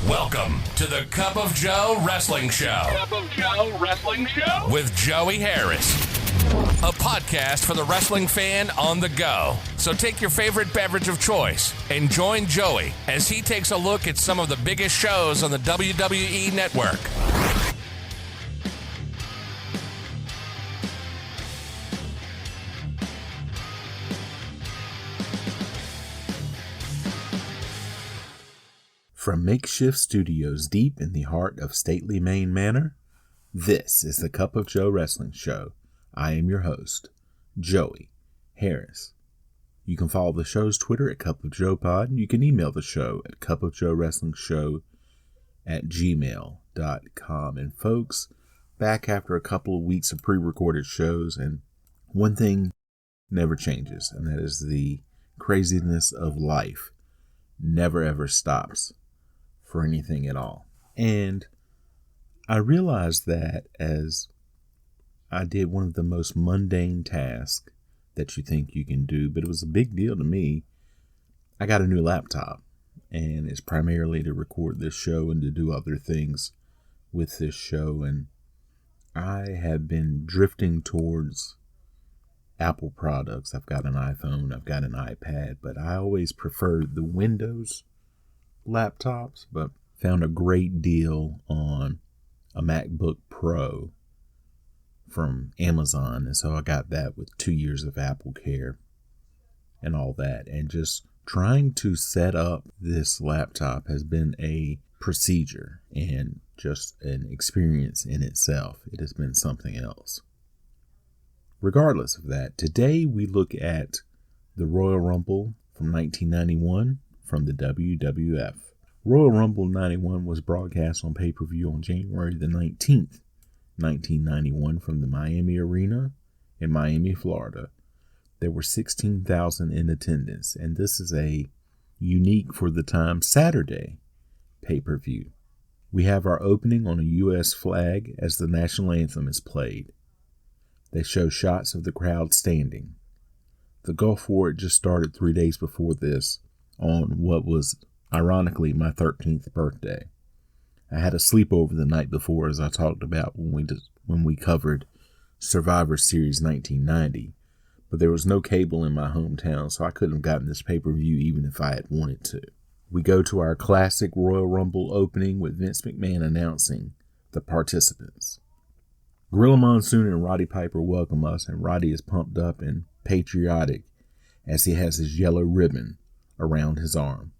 Welcome to the Cup of Joe Wrestling Show. Cup of Joe Wrestling Show? With Joey Harris. A podcast for the wrestling fan on the go. So take your favorite beverage of choice and join Joey as he takes a look at some of the biggest shows on the WWE Network. From makeshift studios deep in the heart of stately Maine Manor, this is the Cup of Joe Wrestling Show. I am your host, Joey Harris. You can follow the show's Twitter at Cup of Joe Pod, and you can email the show at cupofjoewrestlingshow@gmail.com. And folks, back after a couple of weeks of pre-recorded shows, and one thing never changes, and that is the craziness of life never ever stops for anything at all. And I realized that as I did one of the most mundane tasks that you think you can do, but it was a big deal to me. I got a new laptop, and it's primarily to record this show and to do other things with this show. And I have been drifting towards Apple products. I've got an iPhone, I've got an iPad, but I always preferred the Windows laptops, but found a great deal on a MacBook Pro from Amazon, and so I got that with 2 years of Apple Care and all that. And just trying to set up this laptop has been a procedure and just an experience in itself. It has been something else. Regardless of that, today we look at the Royal Rumble from 1991 from the WWF. Royal Rumble 91 was broadcast on pay-per-view on January the 19th, 1991 from the Miami Arena in Miami, Florida. There were 16,000 in attendance, and this is a unique for the time Saturday pay-per-view. We have our opening on a U.S. flag as the national anthem is played. They show shots of the crowd standing. The Gulf War had just started 3 days before this on what was, ironically, my 13th birthday. I had a sleepover the night before, as I talked about when we covered Survivor Series 1990, but there was no cable in my hometown, so I couldn't have gotten this pay-per-view even if I had wanted to. We go to our classic Royal Rumble opening with Vince McMahon announcing the participants. Gorilla Monsoon and Roddy Piper welcome us, and Roddy is pumped up and patriotic as he has his yellow ribbon around his arm.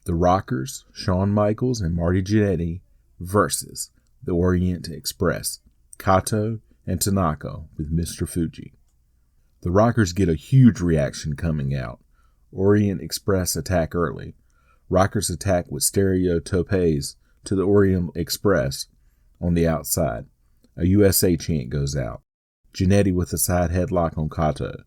The Rockers, Shawn Michaels and Marty Jannetty versus the Orient Express, Kato and Tanaka with Mr. Fuji. The Rockers get a huge reaction coming out. Orient Express attack early. Rockers attack with stereo topes to the Orient Express on the outside. A USA chant goes out. Jannetty with a side headlock on Kato.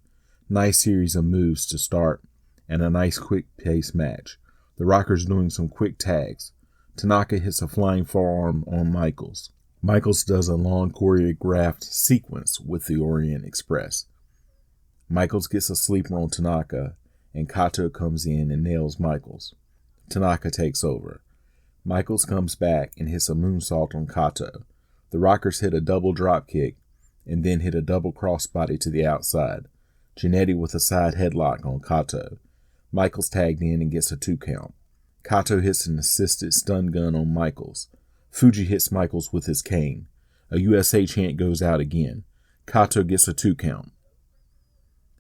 Nice series of moves to start and a nice quick pace match. The Rockers doing some quick tags. Tanaka hits a flying forearm on Michaels. Michaels does a long choreographed sequence with the Orient Express. Michaels gets a sleeper on Tanaka, and Kato comes in and nails Michaels. Tanaka takes over. Michaels comes back and hits a moonsault on Kato. The Rockers hit a double drop kick and then hit a double crossbody to the outside. Jannetty with a side headlock on Kato. Michaels tagged in and gets a 2 count. Kato hits an assisted stun gun on Michaels. Fuji hits Michaels with his cane. A USA chant goes out again. Kato gets a 2 count.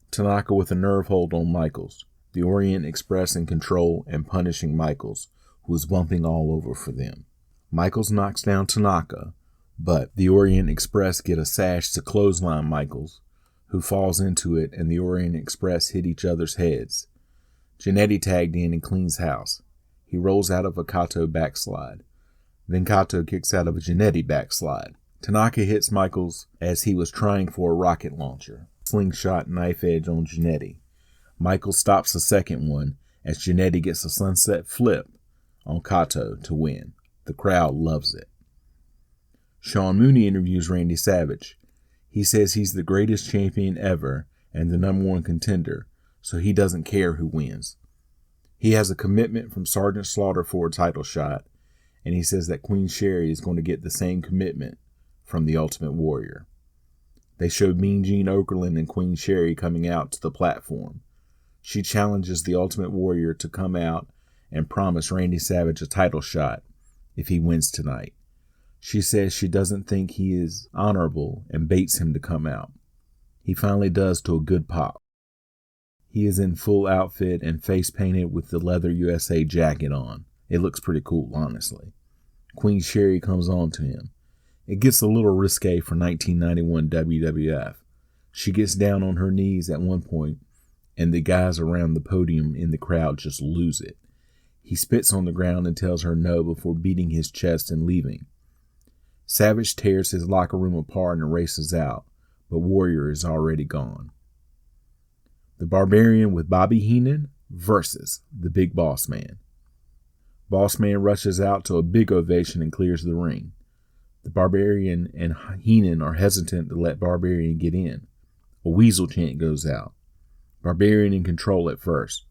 Tanaka with a nerve hold on Michaels. The Orient Express in control and punishing Michaels, who is bumping all over for them. Michaels knocks down Tanaka, but the Orient Express get a sash to clothesline Michaels, who falls into it, and the Orient Express hit each other's heads. Jannetty tagged in and cleans house. He rolls out of a Kato backslide. Then Kato kicks out of a Jannetty backslide. Tanaka hits Michaels as he was trying for a rocket launcher. Slingshot knife edge on Jannetty. Michaels stops the second one as Jannetty gets a sunset flip on Kato to win. The crowd loves it. Sean Mooney interviews Randy Savage. He says he's the greatest champion ever and the #1 contender, so he doesn't care who wins. He has a commitment from Sergeant Slaughter for a title shot, and he says that Queen Sherry is going to get the same commitment from the Ultimate Warrior. They showed Mean Gene Okerlund and Queen Sherry coming out to the platform. She challenges the Ultimate Warrior to come out and promise Randy Savage a title shot if he wins tonight. She says she doesn't think he is honorable and baits him to come out. He finally does to a good pop. He is in full outfit and face painted with the leather USA jacket on. It looks pretty cool, honestly. Queen Sherry comes on to him. It gets a little risque for 1991 WWF. She gets down on her knees at one point, and the guys around the podium in the crowd just lose it. He spits on the ground and tells her no before beating his chest and leaving. Savage tears his locker room apart and races out, but Warrior is already gone. The Barbarian with Bobby Heenan versus the Big Boss Man. Boss Man rushes out to a big ovation and clears the ring. The Barbarian and Heenan are hesitant to let Barbarian get in. A weasel chant goes out. Barbarian in control at first.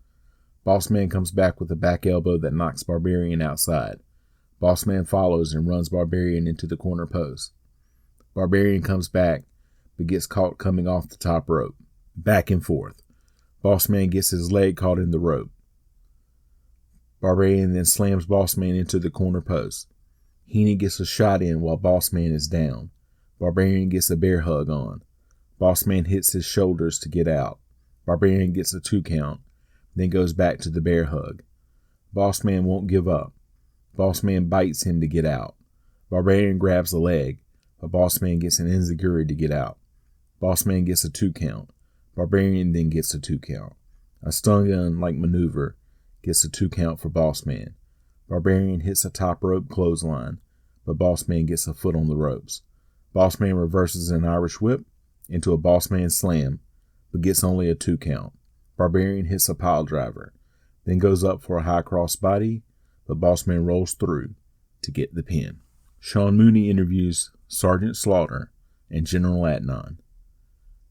Boss Man comes back with a back elbow that knocks Barbarian outside. Boss Man follows and runs Barbarian into the corner post. Barbarian comes back, but gets caught coming off the top rope. Back and forth. Boss Man gets his leg caught in the rope. Barbarian then slams Boss Man into the corner post. Heenan gets a shot in while Boss Man is down. Barbarian gets a bear hug on. Boss Man hits his shoulders to get out. Barbarian gets a 2 count, then goes back to the bear hug. Boss Man won't give up. Boss Man bites him to get out. Barbarian grabs the leg, but Boss Man gets an enziguri to get out. Boss Man gets a 2 count. Barbarian then gets a 2 count. A stun gun-like maneuver gets a 2 count for Boss Man. Barbarian hits a top rope clothesline, but Boss Man gets a foot on the ropes. Boss Man reverses an Irish whip into a Boss Man slam, but gets only a 2 count. Barbarian hits a pile driver, then goes up for a high cross body, but Boss Man rolls through to get the pin. Sean Mooney interviews Sergeant Slaughter and General Adnan.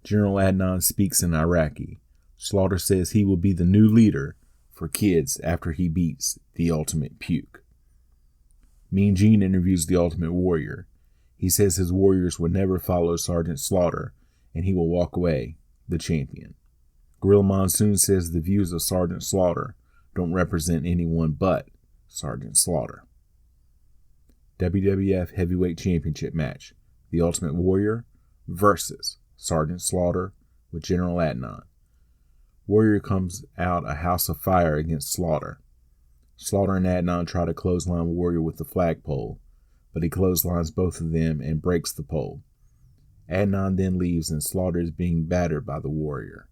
General Adnan speaks in Iraqi. Slaughter says he will be the new leader for kids after he beats the Ultimate Puke. Mean Gene interviews the Ultimate Warrior. He says his warriors would never follow Sergeant Slaughter, and he will walk away the champion. Gorilla Monsoon says the views of Sergeant Slaughter don't represent anyone but Sergeant Slaughter. WWF Heavyweight Championship match. The Ultimate Warrior versus Sergeant Slaughter with General Adnan. Warrior comes out a house of fire against Slaughter. Slaughter and Adnan try to clothesline Warrior with the flagpole, but he clotheslines both of them and breaks the pole. Adnan then leaves and Slaughter is being battered by the Warrior.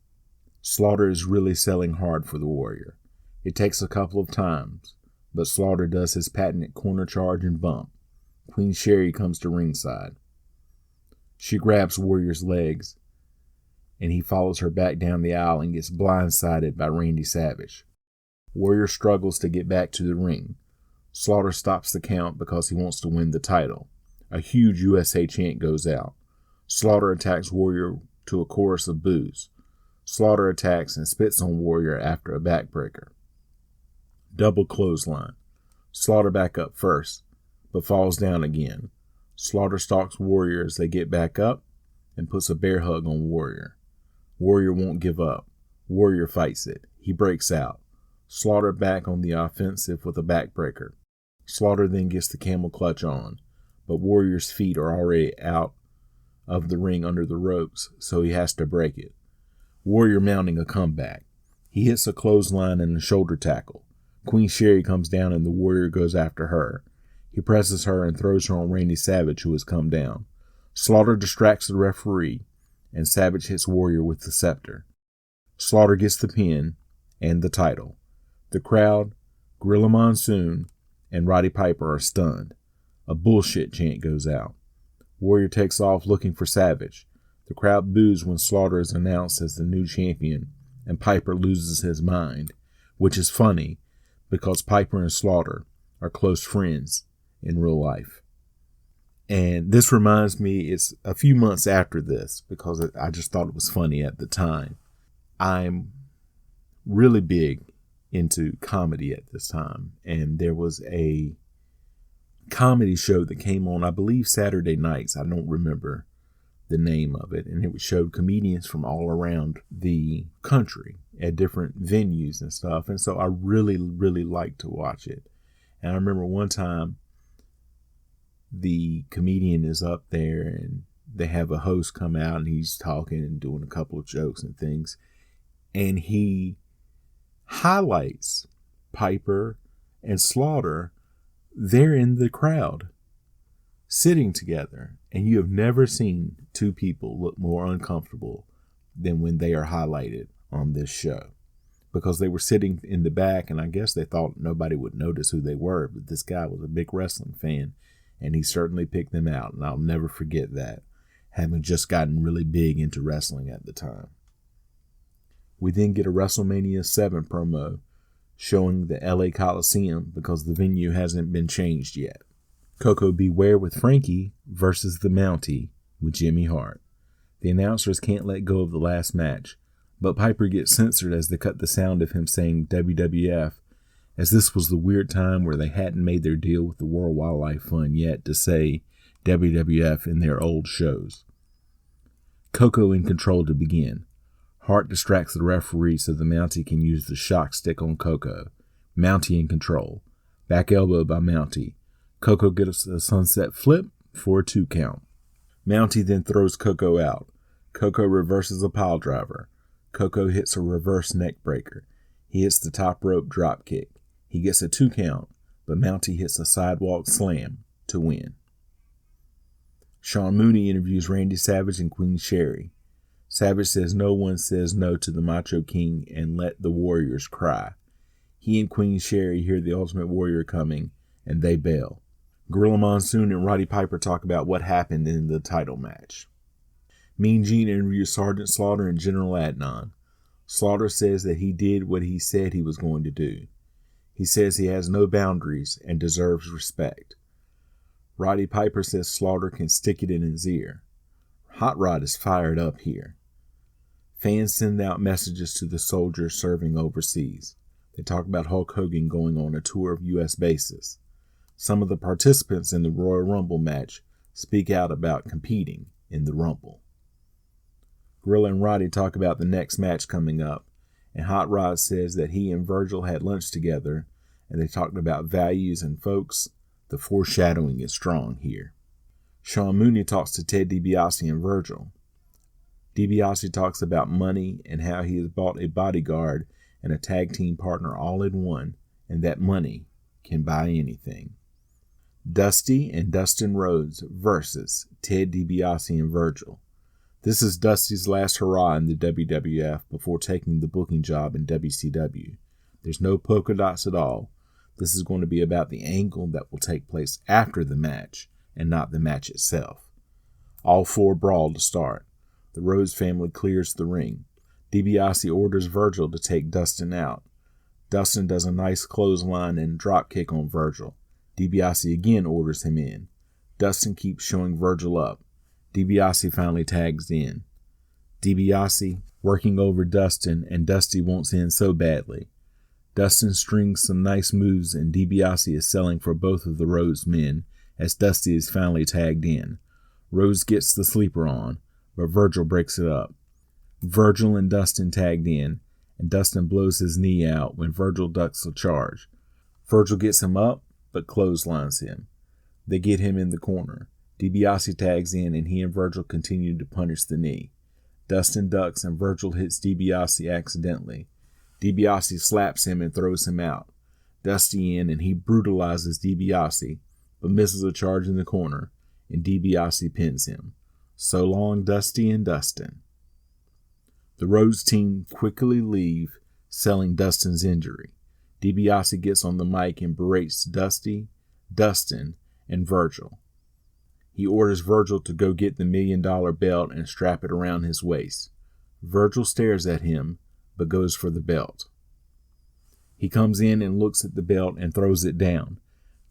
Slaughter is really selling hard for the Warrior. It takes a couple of times, but Slaughter does his patented corner charge and bump. Queen Sherry comes to ringside. She grabs Warrior's legs, and he follows her back down the aisle and gets blindsided by Randy Savage. Warrior struggles to get back to the ring. Slaughter stops the count because he wants to win the title. A huge USA chant goes out. Slaughter attacks Warrior to a chorus of boos. Slaughter attacks and spits on Warrior after a backbreaker. Double clothesline. Slaughter back up first, but falls down again. Slaughter stalks Warrior as they get back up and puts a bear hug on Warrior. Warrior won't give up. Warrior fights it. He breaks out. Slaughter back on the offensive with a backbreaker. Slaughter then gets the camel clutch on, but Warrior's feet are already out of the ring under the ropes, so he has to break it. Warrior mounting a comeback. He hits a clothesline and a shoulder tackle. Queen Sherry comes down and the Warrior goes after her. He presses her and throws her on Randy Savage, who has come down. Slaughter distracts the referee, and Savage hits Warrior with the scepter. Slaughter gets the pin and the title. The crowd, Gorilla Monsoon, and Roddy Piper are stunned. A bullshit chant goes out. Warrior takes off looking for Savage. The crowd boos when Slaughter is announced as the new champion, and Piper loses his mind, which is funny because Piper and Slaughter are close friends in real life. And this reminds me, it's a few months after this because I just thought it was funny at the time. I'm really big into comedy at this time. And there was a comedy show that came on, I believe, Saturday nights. I don't remember the name of it. And it showed comedians from all around the country at different venues and stuff. And so I really, really liked to watch it. And I remember one time the comedian is up there and they have a host come out and he's talking and doing a couple of jokes and things. And he highlights Piper and Slaughter. They're in the crowd sitting together. And you have never seen two people look more uncomfortable than when they are highlighted on this show. Because they were sitting in the back, and I guess they thought nobody would notice who they were. But this guy was a big wrestling fan, and he certainly picked them out. And I'll never forget that, having just gotten really big into wrestling at the time. We then get a WrestleMania 7 promo showing the LA Coliseum because the venue hasn't been changed yet. Coco Beware with Frankie versus the Mountie with Jimmy Hart. The announcers can't let go of the last match, but Piper gets censored as they cut the sound of him saying WWF, as this was the weird time where they hadn't made their deal with the World Wildlife Fund yet to say WWF in their old shows. Coco in control to begin. Hart distracts the referee so the Mountie can use the shock stick on Coco. Mountie in control. Back elbow by Mountie. Coco gets a sunset flip for a 2 count. Mountie then throws Coco out. Coco reverses a pile driver. Coco hits a reverse neck breaker. He hits the top rope drop kick. He gets a 2 count, but Mountie hits a sidewalk slam to win. Sean Mooney interviews Randy Savage and Queen Sherry. Savage says no one says no to the Macho King and let the Warriors cry. He and Queen Sherry hear the Ultimate Warrior coming, and they bail. Gorilla Monsoon and Roddy Piper talk about what happened in the title match. Mean Gene interviews Sergeant Slaughter and General Adnan. Slaughter says that he did what he said he was going to do. He says he has no boundaries and deserves respect. Roddy Piper says Slaughter can stick it in his ear. Hot Rod is fired up here. Fans send out messages to the soldiers serving overseas. They talk about Hulk Hogan going on a tour of U.S. bases. Some of the participants in the Royal Rumble match speak out about competing in the Rumble. Gorilla and Roddy talk about the next match coming up, and Hot Rod says that he and Virgil had lunch together, and they talked about values, and folks, the foreshadowing is strong here. Sean Mooney talks to Ted DiBiase and Virgil. DiBiase talks about money and how he has bought a bodyguard and a tag team partner all in one, and that money can buy anything. Dusty and Dustin Rhodes versus Ted DiBiase and Virgil. This is Dusty's last hurrah in the WWF before taking the booking job in WCW. There's no polka dots at all. This is going to be about the angle that will take place after the match and not the match itself. All 4 brawl to start. The Rhodes family clears the ring. DiBiase orders Virgil to take Dustin out. Dustin does a nice clothesline and drop kick on Virgil. DiBiase again orders him in. Dustin keeps showing Virgil up. DiBiase finally tags in. DiBiase working over Dustin, and Dusty wants in so badly. Dustin strings some nice moves, and DiBiase is selling for both of the Rhodes men as Dusty is finally tagged in. Rhodes gets the sleeper on, but Virgil breaks it up. Virgil and Dustin tagged in, and Dustin blows his knee out when Virgil ducks a charge. Virgil gets him up, but clotheslines him. They get him in the corner. DiBiase tags in, and he and Virgil continue to punish the knee. Dustin ducks, and Virgil hits DiBiase accidentally. DiBiase slaps him and throws him out. Dusty in, and he brutalizes DiBiase, but misses a charge in the corner, and DiBiase pins him. So long, Dusty and Dustin. The Rhodes team quickly leave, selling Dustin's injury. DiBiase gets on the mic and berates Dusty, Dustin, and Virgil. He orders Virgil to go get the $1 million belt and strap it around his waist. Virgil stares at him, but goes for the belt. He comes in and looks at the belt and throws it down.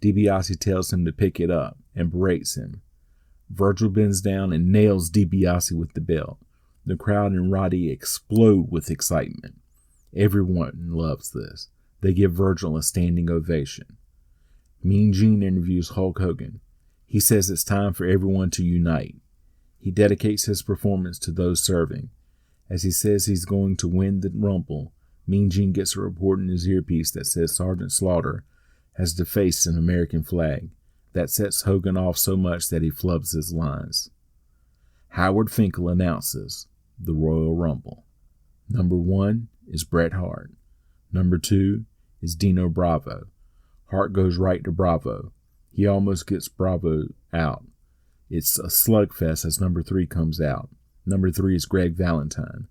DiBiase tells him to pick it up and berates him. Virgil bends down and nails DiBiase with the belt. The crowd and Roddy explode with excitement. Everyone loves this. They give Virgil a standing ovation. Mean Gene interviews Hulk Hogan. He says it's time for everyone to unite. He dedicates his performance to those serving. As he says he's going to win the Rumble, Mean Gene gets a report in his earpiece that says Sergeant Slaughter has defaced an American flag. That sets Hogan off so much that he flubs his lines. Howard Finkel announces the Royal Rumble. Number 1 is Bret Hart. Number 2 is Dino Bravo. Hart goes right to Bravo. He almost gets Bravo out. It's a slugfest as number 3 comes out. Number 3 is Greg Valentine.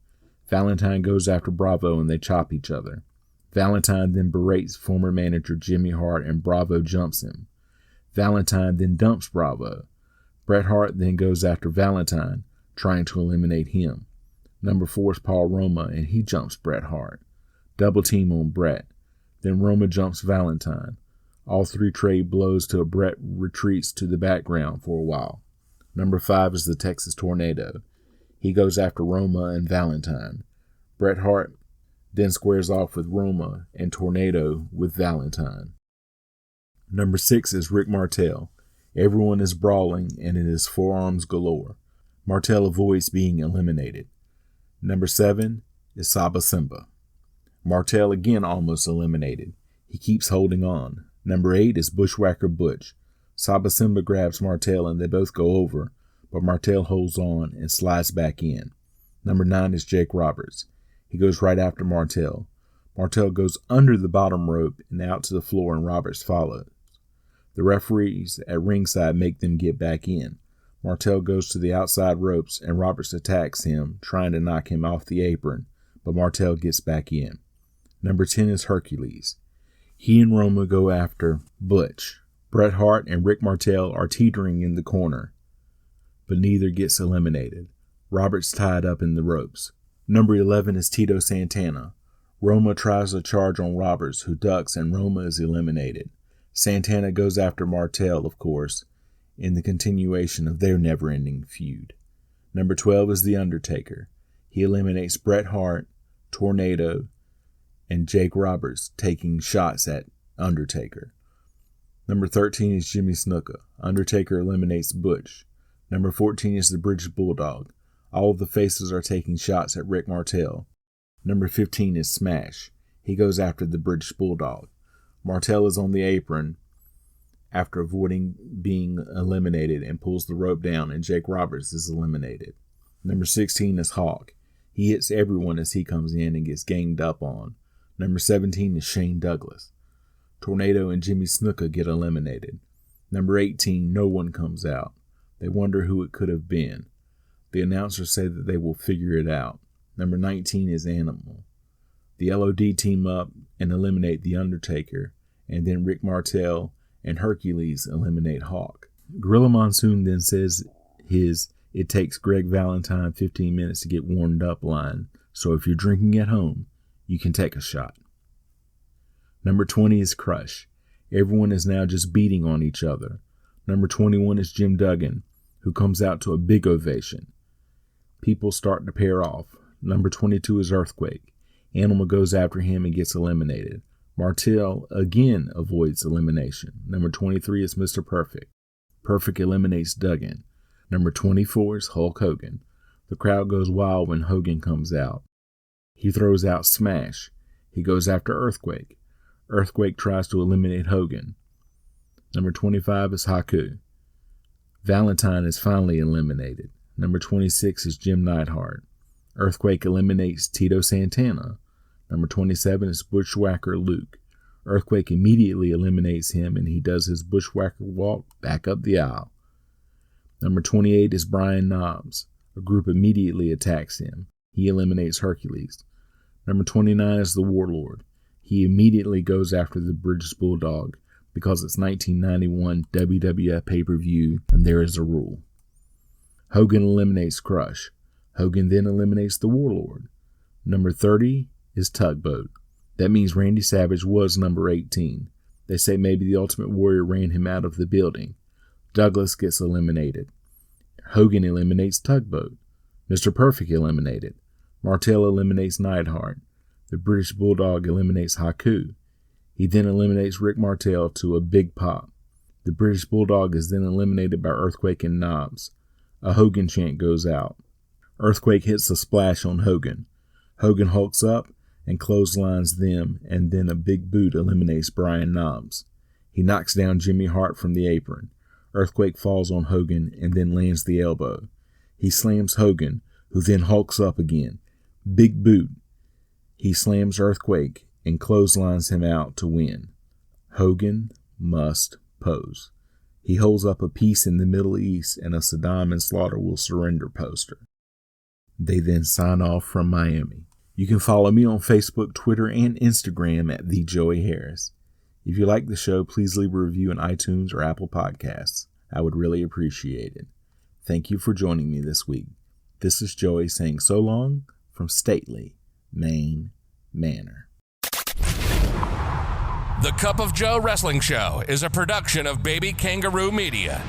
Valentine goes after Bravo and they chop each other. Valentine then berates former manager Jimmy Hart and Bravo jumps him. Valentine then dumps Bravo. Bret Hart then goes after Valentine, trying to eliminate him. Number 4 is Paul Roma and he jumps Bret Hart. Double team on Bret. Then Roma jumps Valentine. All 3 trade blows till Bret retreats to the background for a while. Number 5 is the Texas Tornado. He goes after Roma and Valentine. Bret Hart then squares off with Roma and Tornado with Valentine. Number 6 is Rick Martel. Everyone is brawling and it is forearms galore. Martel avoids being eliminated. Number 7 is Saba Simba. Martel again almost eliminated. He keeps holding on. Number 8 is Bushwhacker Butch. Saba Simba grabs Martel and they both go over, but Martel holds on and slides back in. Number 9 is Jake Roberts. He goes right after Martel. Martel goes under the bottom rope and out to the floor and Roberts follows. The referees at ringside make them get back in. Martel goes to the outside ropes and Roberts attacks him, trying to knock him off the apron, but Martel gets back in. Number 10 is Hercules. He and Roma go after Butch. Bret Hart and Rick Martel are teetering in the corner, but neither gets eliminated. Roberts tied up in the ropes. Number 11 is Tito Santana. Roma tries to charge on Roberts, who ducks, and Roma is eliminated. Santana goes after Martel, of course, in the continuation of their never-ending feud. Number 12 is The Undertaker. He eliminates Bret Hart, Tornado, and Jake Roberts, taking shots at Undertaker. Number 13 is Jimmy Snuka. Undertaker eliminates Butch. Number 14 is the British Bulldog. All of the faces are taking shots at Rick Martel. Number 15 is Smash. He goes after the British Bulldog. Martel is on the apron after avoiding being eliminated and pulls the rope down, and Jake Roberts is eliminated. Number 16 is Hawk. He hits everyone as he comes in and gets ganged up on. Number 17 is Shane Douglas. Tornado and Jimmy Snuka get eliminated. Number 18, no one comes out. They wonder who it could have been. The announcers say that they will figure it out. Number 19 is Animal. The LOD team up and eliminate The Undertaker, and then Rick Martel and Hercules eliminate Hawk. Gorilla Monsoon then says "It takes Greg Valentine 15 minutes to get warmed up" line, so if you're drinking at home, you can take a shot. Number 20 is Crush. Everyone is now just beating on each other. Number 21 is Jim Duggan, who comes out to a big ovation. People start to pair off. Number 22 is Earthquake. Animal goes after him and gets eliminated. Martel again avoids elimination. Number 23 is Mr. Perfect. Perfect eliminates Duggan. Number 24 is Hulk Hogan. The crowd goes wild when Hogan comes out. He throws out Smash. He goes after Earthquake. Earthquake tries to eliminate Hogan. Number 25 is Haku. Valentine is finally eliminated. Number 26 is Jim Neidhart. Earthquake eliminates Tito Santana. Number 27 is Bushwhacker Luke. Earthquake immediately eliminates him and he does his Bushwhacker walk back up the aisle. Number 28 is Brian Knobbs. A group immediately attacks him. He eliminates Hercules. Number 29 is the Warlord. He immediately goes after the British Bulldog because it's 1991 WWF pay-per-view and there is a rule. Hogan eliminates Crush. Hogan then eliminates the Warlord. Number 30 is Tugboat. That means Randy Savage was number 18. They say maybe the Ultimate Warrior ran him out of the building. Douglas gets eliminated. Hogan eliminates Tugboat. Mr. Perfect eliminated. Martel eliminates Neidhart. The British Bulldog eliminates Haku. He then eliminates Rick Martel to a big pop. The British Bulldog is then eliminated by Earthquake and Knobs. A Hogan chant goes out. Earthquake hits a splash on Hogan. Hogan hulks up and clotheslines them, and then a big boot eliminates Brian Knobbs. He knocks down Jimmy Hart from the apron. Earthquake falls on Hogan and then lands the elbow. He slams Hogan, who then hulks up again. Big boot. He slams Earthquake and clotheslines him out to win. Hogan must pose. He holds up a peace in the Middle East and a Saddam and Slaughter will surrender poster. They then sign off from Miami. You can follow me on Facebook, Twitter, and Instagram at @TheJoeyHarris. If you like the show, please leave a review on iTunes or Apple Podcasts. I would really appreciate it. Thank you for joining me this week. This is Joey saying so long from stately Maine Manor. The Cup of Joe Wrestling Show is a production of Baby Kangaroo Media.